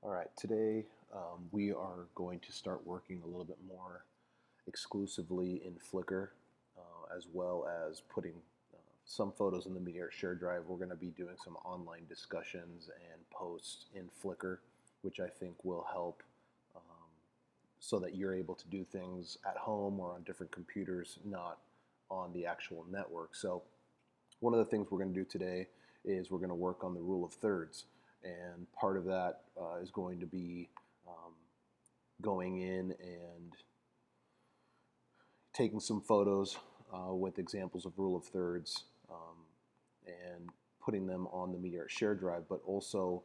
All right, today we are going to start working a little bit more exclusively in Flickr, as well as putting some photos in the Meteor Share Drive. We're going to be doing some online discussions and posts in Flickr, which I think will help so that you're able to do things at home or on different computers, not on the actual network. So one of the things we're going to do today is we're going to work on the rule of thirds. And part of that is going to be going in and taking some photos with examples of rule of thirds and putting them on the Meteor Share Drive, but also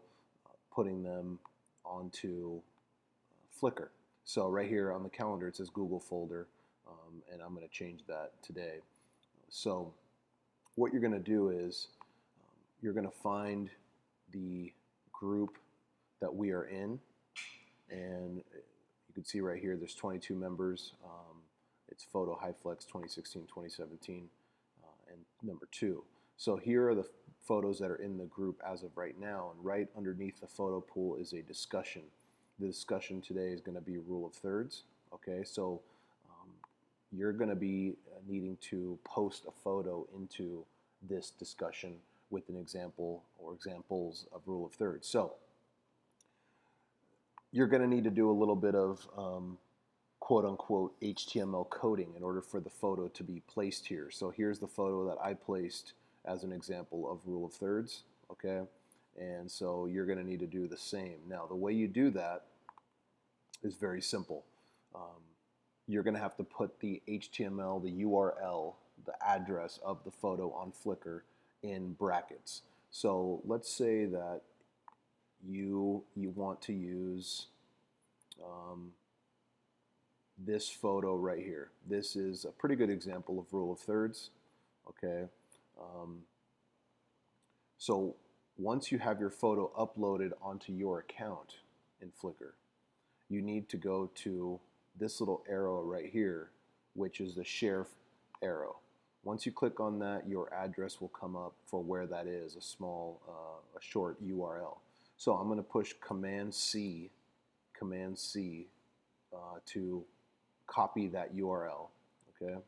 putting them onto Flickr. So right here on the calendar it says Google folder, and I'm going to change that today. So what you're going to do is you're going to find the group that we are in, and you can see right here there's 22 members. It's Photo High Flex 2016-2017 and number 2. So here are the photos that are in the group as of right now, and right underneath the photo pool is a discussion. The discussion today is going to be rule of thirds. Okay, so you're going to be needing to post a photo into this discussion with an example or examples of rule of thirds. So you're going to need to do a little bit of quote-unquote HTML coding in order for the photo to be placed here. So here's the photo that I placed as an example of rule of thirds, okay? And so you're going to need to do the same. Now, the way you do that is very simple. You're going to have to put the HTML, the URL, the address of the photo on Flickr in brackets. So let's say that you want to use this photo right here. This is a pretty good example of rule of thirds. Okay. So once you have your photo uploaded onto your account in Flickr, you need to go to this little arrow right here, which is the share arrow. Once you click on that, your address will come up for where that is, a short URL. So I'm going to push Command C to copy that URL. Okay, I'm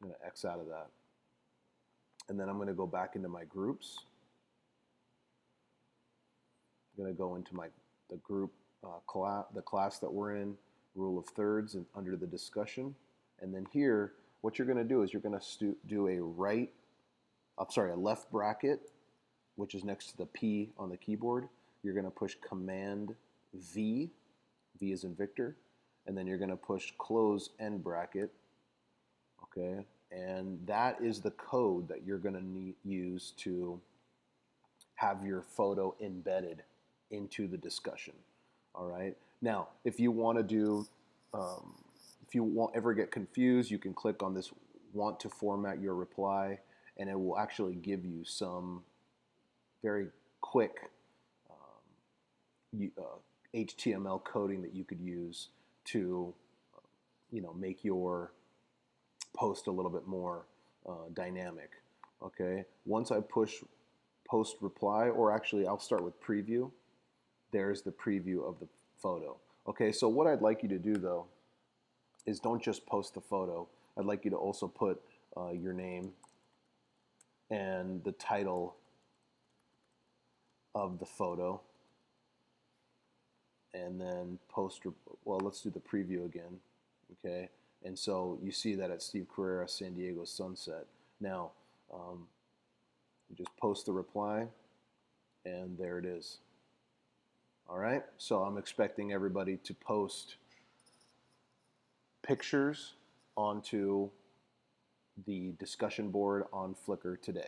going to X out of that, and then I'm going to go back into my groups. I'm going to go into the group the class that we're in, rule of thirds, and under the discussion, and then here what you're going to do is you're going to do a left bracket, which is next to the P on the keyboard. You're going to push Command V, V as in Victor, and then you're going to push close end bracket. Okay, and that is the code that you're going to use to have your photo embedded into the discussion. All right. Now, if you want to do if you won't ever get confused, you can click on this want to format your reply, and it will actually give you some very quick HTML coding that you could use to make your post a little bit more dynamic. Okay, once I push post reply, or actually I'll start with preview. There's the preview of the photo. Okay, so what I'd like you to do though is don't just post the photo. I'd like you to also put your name and the title of the photo, and then well, let's do the preview again. Okay, and so you see that it's Steve Carrera, San Diego Sunset. Now you just post the reply, and there it is. All right, so I'm expecting everybody to post pictures onto the discussion board on Flickr today.